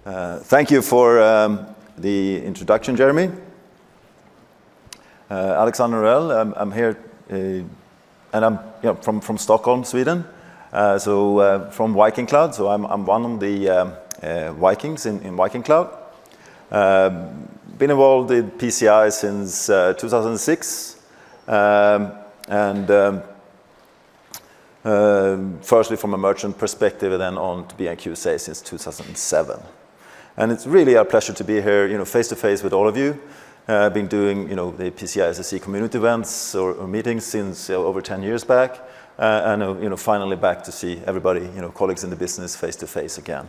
Thank you for the introduction, Jeremy. Alexander Norell, I'm here, and I'm from Stockholm, Sweden. From VikingCloud, so I'm one of the Vikings in VikingCloud. Been involved in PCI since 2006, firstly from a merchant perspective, and then on to being a QSA since 2007. And it's really a pleasure to be here, face to face with all of you. I've been doing, the PCI SSE community events or meetings since over 10 years back, and finally back to see everybody, colleagues in the business face to face again.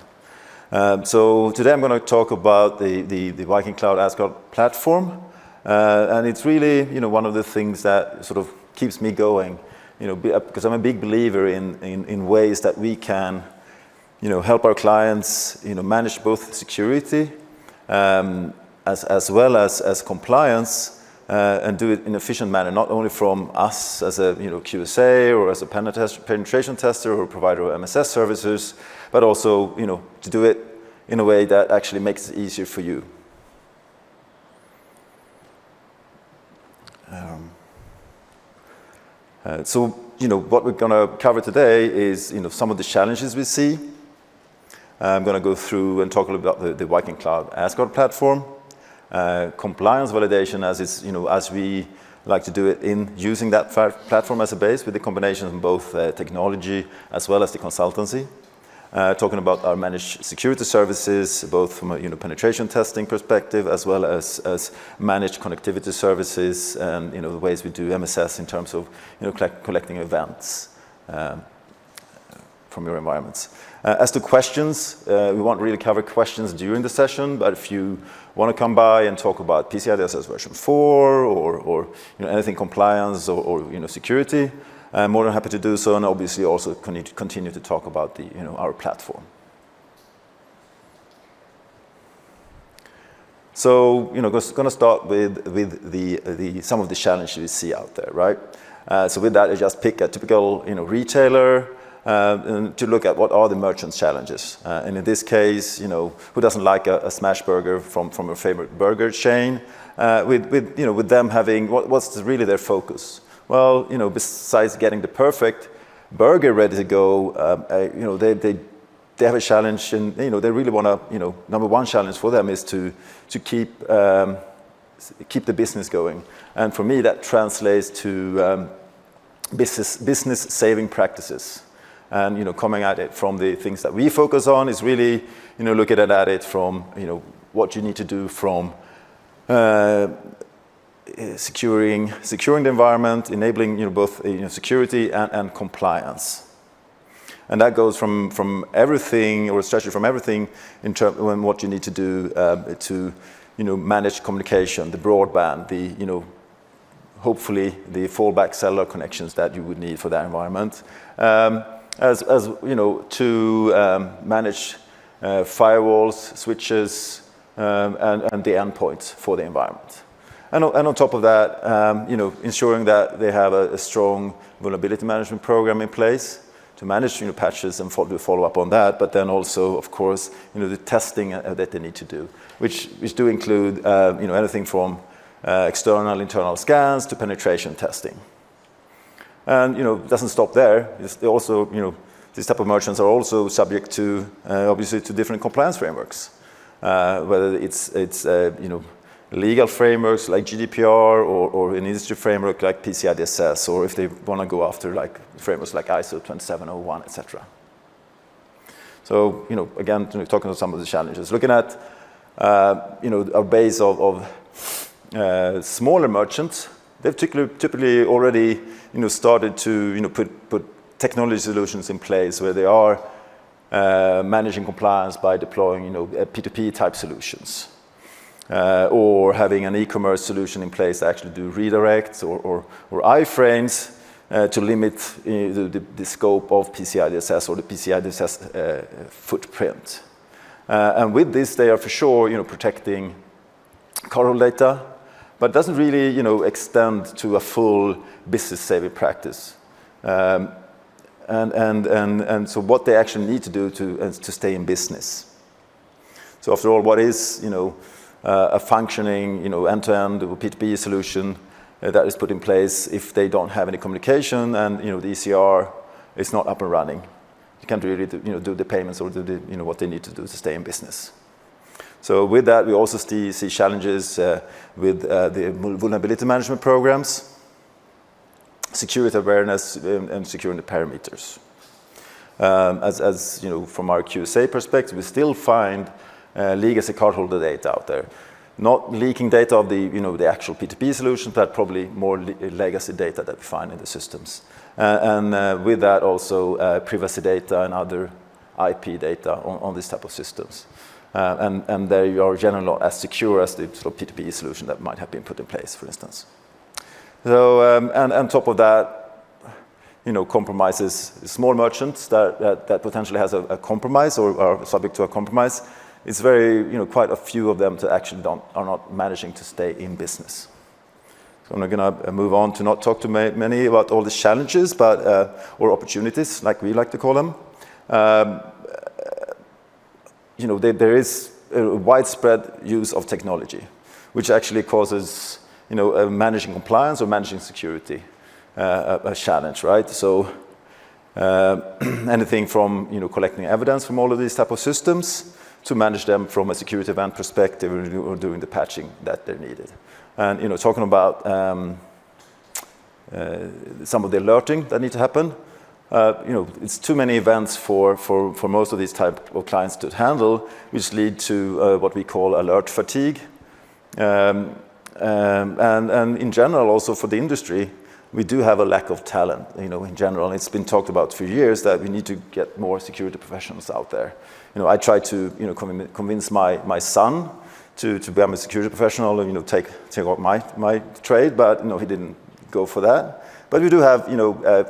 So today I'm going to talk about the VikingCloud Asgard platform, and it's really, one of the things that sort of keeps me going, because I'm a big believer in ways that we can, help our clients, manage both security as well as compliance, and do it in an efficient manner, not only from us as a QSA or as a penetration tester or provider of MSS services, but also to do it in a way that actually makes it easier for you. What we're going to cover today is some of the challenges we see. I'm going to go through and talk a little about the VikingCloud Asgard platform, compliance validation as we like to do it in using that platform as a base with the combination of both technology as well as the consultancy. Talking about our managed security services, both from a penetration testing perspective as well as managed connectivity services, and the ways we do MSS in terms of collecting events from your environments. As to questions, we won't really cover questions during the session, but if you want to come by and talk about PCI DSS version 4 or anything compliance or security, I'm more than happy to do so, and obviously also continue to talk about our platform. So going to start with some of the challenges we see out there, right? So with that, I just pick a typical retailer. And to look at what are the merchant's challenges. And in this case, who doesn't like a smash burger from your favorite burger chain? With them having, what's really their focus? Well, besides getting the perfect burger ready to go, they have a challenge, and they really want to, number one challenge for them is to keep the business going. And for me, that translates to business saving practices. And coming at it from the things that we focus on is really looking at it from what you need to do from securing the environment, enabling both security and compliance. And that goes from everything, or especially from everything in terms of what you need to do to manage communication, the broadband, the hopefully the fallback cellular connections that you would need for that environment. As to manage firewalls, switches, and the endpoints for the environment. And on top of that, ensuring that they have a strong vulnerability management program in place to manage patches and do follow up on that. But then also, of course, the testing that they need to do, which do include anything from external, internal scans to penetration testing. And it doesn't stop there. They also, these type of merchants are also subject to obviously to different compliance frameworks, whether it's legal frameworks like GDPR or an industry framework like PCI DSS, or if they want to go after like frameworks like ISO 27001, etc. So again, talking about some of the challenges, looking at our base of smaller merchants. They've typically already started to put technology solutions in place where they are managing compliance by deploying P2P type solutions, or having an e-commerce solution in place to actually do redirects or iframes to limit the scope of PCI DSS or the PCI DSS footprint. And with this, they are for sure protecting cardholder data, but doesn't really, extend to a full business saving practice. And so what they actually need to do to stay in business. So after all, what is a functioning end-to-end P2P solution that is put in place if they don't have any communication and the ECR is not up and running? You can't really do the payments or do what they need to do to stay in business. So with that, we also see challenges with the vulnerability management programs, security awareness, and securing the parameters. As from our QSA perspective, we still find legacy cardholder data out there. Not leaking data of the actual P2P solutions, but probably more legacy data that we find in the systems. And with that also privacy data and other IP data on this type of systems. And they are generally not as secure as the sort of P2P solution that might have been put in place, for instance. So, and on top of that, compromises small merchants that potentially has a compromise or are subject to a compromise. It's very, quite a few of them that actually are not managing to stay in business. So I'm going to move on to not talk to many about all the challenges, but or opportunities, like we like to call them. There is a widespread use of technology, which actually causes, managing compliance or managing security a challenge, right? So anything from, collecting evidence from all of these type of systems to manage them from a security event perspective or doing the patching that they're needed. And, talking about some of the alerting that need to happen, it's too many events for most of these type of clients to handle, which lead to what we call alert fatigue. And in general, also for the industry, we do have a lack of talent, in general. It's been talked about for years that we need to get more security professionals out there. I tried to, convince my son to become a security professional and, take out my trade, but, he didn't go for that. But we do have,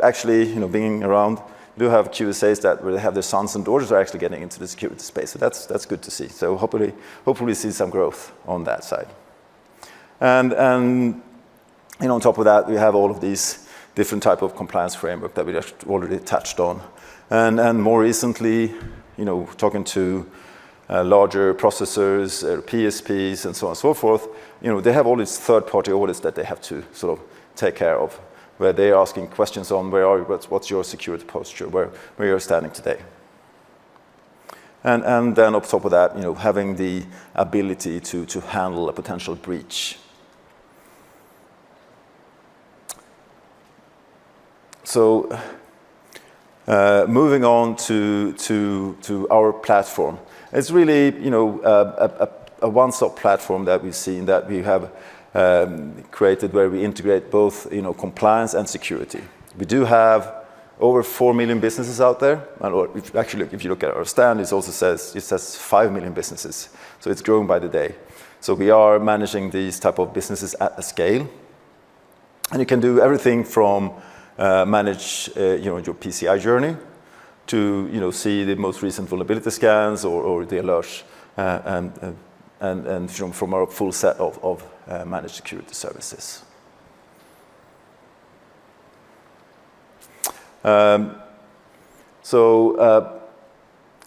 actually, being around, we do have QSAs where they have their sons and daughters are actually getting into the security space. So that's good to see. So hopefully we see some growth on that side. And on top of that, we have all of these different type of compliance framework that we just already touched on. And more recently, talking to larger processors, PSPs, and so on and so forth, they have all these third-party audits that they have to sort of take care of, where they're asking questions on what's your security posture, where you're standing today. And then on top of that, having the ability to handle a potential breach. So moving on to our platform. It's really, a one-stop platform that we've seen that we have created where we integrate both, compliance and security. We do have over 4 million businesses out there. And if you look at our stand, it also says 5 million businesses. So it's growing by the day. So we are managing these type of businesses at a scale. And you can do everything from manage your PCI journey to see the most recent vulnerability scans or the alerts and from our full set of managed security services.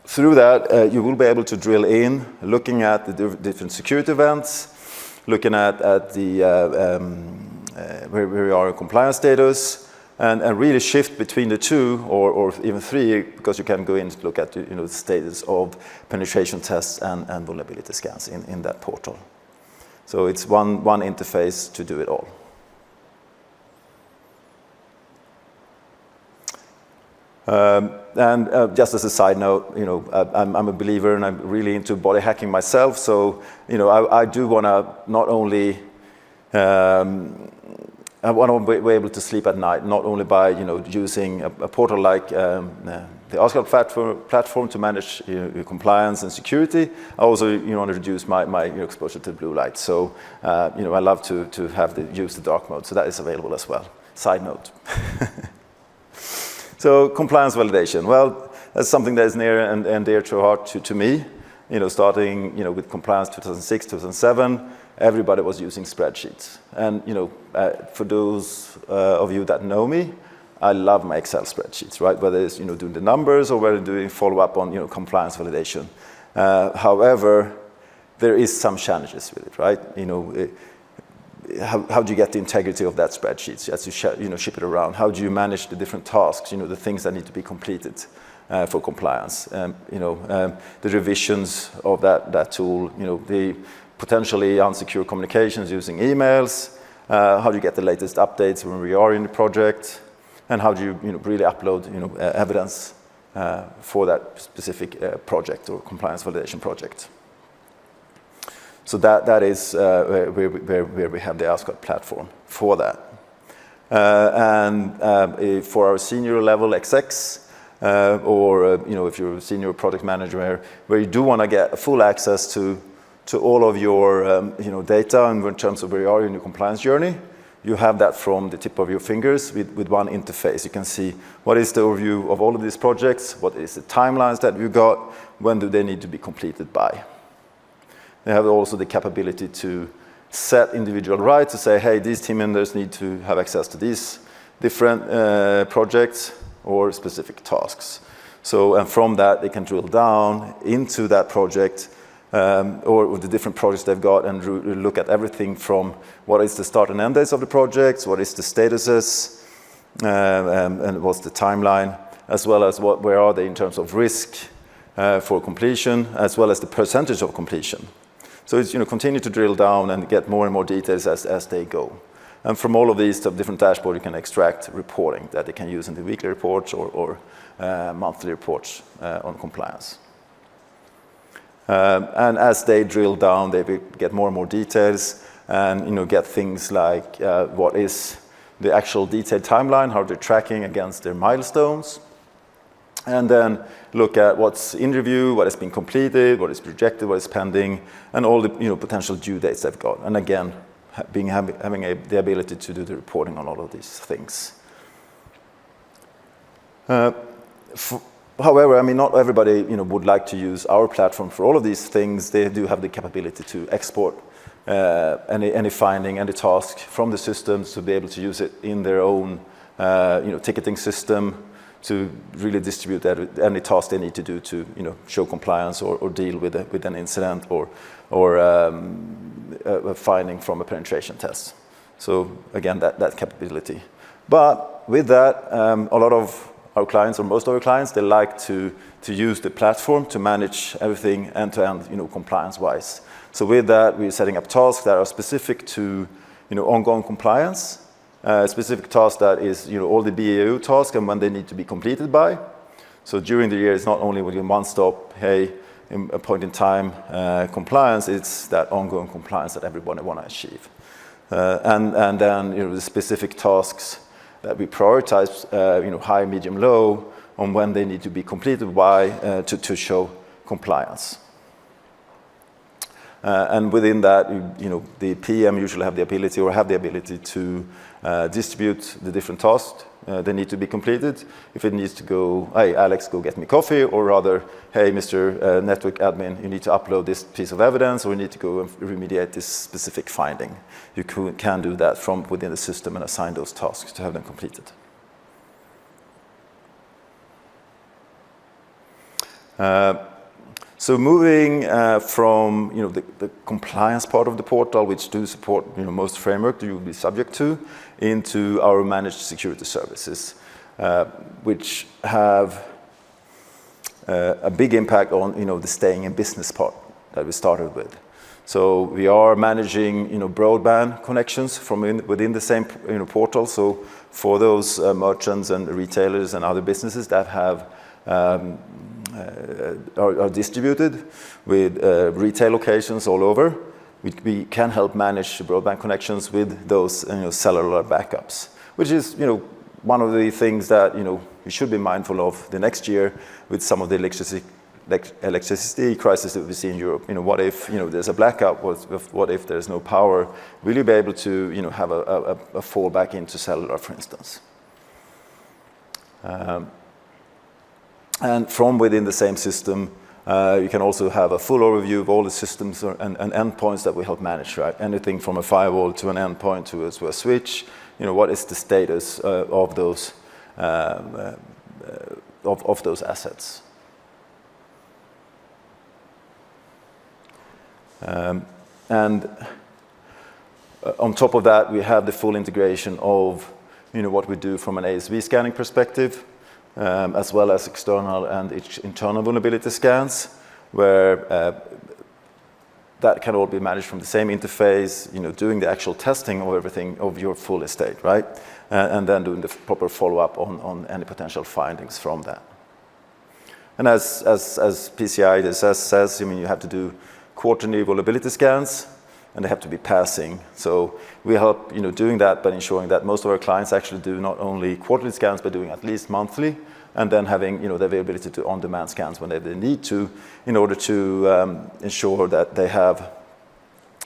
Through that, you will be able to drill in, looking at the different security events, looking at the where we are in compliance status, and really shift between the two or even three, because you can go in to look at the status of penetration tests and vulnerability scans in that portal. So it's one interface to do it all. Just as a side note, I'm a believer and I'm really into body hacking myself. So, I do want to not only I want to be able to sleep at night, not only by using a portal like the Asgard platform to manage compliance and security. I also want to reduce my exposure to blue light. So I love to use the dark mode. So that is available as well. Side note. So compliance validation. Well, that's something that is near and dear to heart to me. Starting with compliance 2006, 2007. Everybody was using spreadsheets. And, for those of you that know me, I love my Excel spreadsheets, right? Whether it's, doing the numbers or whether doing follow-up on, compliance validation. However, there is some challenges with it, right? How do you get the integrity of that spreadsheet as you ship it around? How do you manage the different tasks, the things that need to be completed for compliance? The revisions of that tool, the potentially unsecure communications using emails. How do you get the latest updates when we are in the project? And how do you, really upload, evidence for that specific project or compliance validation project? So that is where we have the Asgard platform for that. And for our senior level execs, or if you're a senior product manager where you do want to get full access to all of your data and in terms of where you are in your compliance journey, you have that from the tip of your fingers with one interface. You can see what is the overview of all of these projects, what is the timelines that you got, when do they need to be completed by. They have also the capability to set individual rights to say, hey, these team members need to have access to these different projects or specific tasks. So, and from that, they can drill down into that project or the different projects they've got and look at everything from what is the start and end dates of the projects, what is the statuses, and what's the timeline, as well as where are they in terms of risk for completion, as well as the percentage of completion. So it's, continue to drill down and get more and more details as they go. And from all of these different dashboards, you can extract reporting that they can use in the weekly reports or monthly reports on compliance. And as they drill down, they get more and more details and get things like what is the actual detailed timeline, how they're tracking against their milestones, and then look at what's in review, what has been completed, what is projected, what is pending, and all the potential due dates they've got. And again, having the ability to do the reporting on all of these things. However, not everybody would like to use our platform for all of these things. They do have the capability to export any finding, any task from the systems to be able to use it in their own ticketing system, to really distribute any task they need to do to show compliance or deal with an incident or a finding from a penetration test. So again, that capability. But with that, a lot of our clients, or most of our clients, they like to use the platform to manage everything end-to-end, compliance-wise. So with that, we're setting up tasks that are specific to ongoing compliance. Specific task that is, all the BAU tasks and when they need to be completed by. So during the year, it's not only within one stop, hey, in a point in time compliance, it's that ongoing compliance that everybody want to achieve. And then, the specific tasks that we prioritize, high, medium, low, on when they need to be completed by to show compliance. And within that, the PM usually have the ability to distribute the different tasks they need to be completed. If it needs to go, hey, Alex, go get me coffee, or rather, hey, Mr. Network Admin, you need to upload this piece of evidence, or you need to go and remediate this specific finding. You can do that from within the system and assign those tasks to have them completed. So moving from the compliance part of the portal, which do support most framework that you will be subject to, into our managed security services, which have a big impact on the staying in business part that we started with. So we are managing broadband connections from within the same portal. So for those merchants and retailers and other businesses that have are distributed with retail locations all over, we can help manage broadband connections with those cellular backups, which is one of the things that we should be mindful of the next year with some of the electricity crisis that we see in Europe. What if there's a blackout? What if there's no power? Will you be able to have a fallback into cellular, for instance? And from within the same system, you can also have a full overview of all the systems and endpoints that we help manage, right? Anything from a firewall to an endpoint to a switch. What is the status of those assets? And on top of that, we have the full integration of what we do from an ASV scanning perspective, as well as external and internal vulnerability scans, where that can all be managed from the same interface, doing the actual testing of everything of your full estate, right? And then doing the proper follow-up on any potential findings from that. And as PCI DSS says, you have to do quarterly vulnerability scans, and they have to be passing. So we help doing that by ensuring that most of our clients actually do not only quarterly scans, but doing at least monthly, and then having the availability to on-demand scans whenever they need to, in order to ensure that they have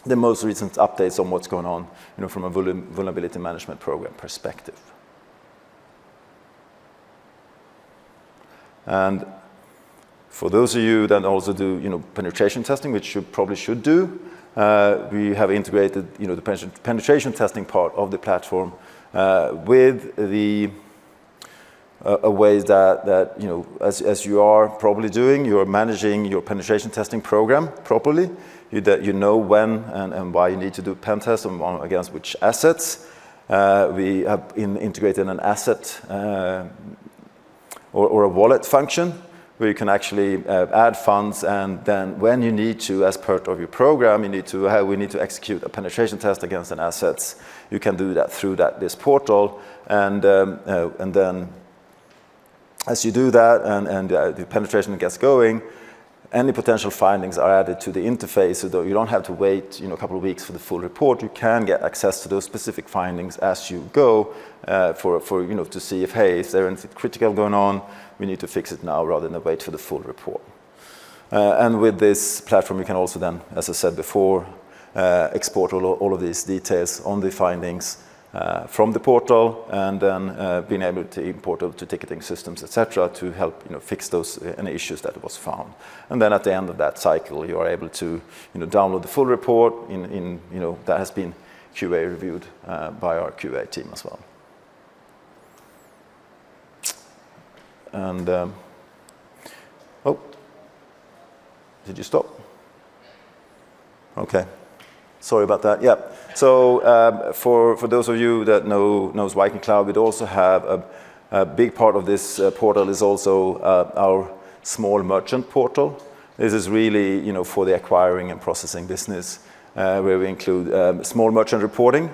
the most recent updates on what's going on from a vulnerability management program perspective. And for those of you that also do penetration testing, which you probably should do, we have integrated the penetration testing part of the platform with the ways that as you are probably doing, you're managing your penetration testing program properly. That you know when and why you need to do pen tests and against which assets. We have integrated an asset or a wallet function where you can actually add funds, and then when you need to, as part of your program, we need to execute a penetration test against an assets. You can do that through this portal, and then as you do that and the penetration gets going, any potential findings are added to the interface, so that you don't have to wait a couple of weeks for the full report. You can get access to those specific findings as you go to see if is there anything critical going on, we need to fix it now rather than wait for the full report. And with this platform, you can also then, as I said before, export all of these details on the findings from the portal, and then being able to import it to ticketing systems, etc., to help fix those any issues that was found. And then at the end of that cycle, you are able to download the full report that has been QA reviewed by our QA team as well. And did you stop? Okay. Sorry about that. Yeah. So for those of you that knows VikingCloud, we also have a big part of this portal is also our small merchant portal. This is really for the acquiring and processing business, where we include small merchant reporting,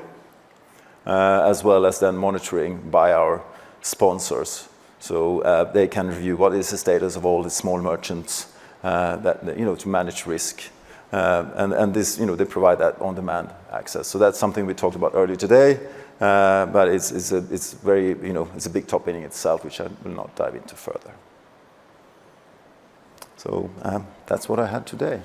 as well as then monitoring by our sponsors. So they can review what is the status of all the small merchants to manage risk. And this, they provide that on-demand access. So that's something we talked about earlier today, but it's very, it's a big topic in itself, which I will not dive into further. So that's what I had today.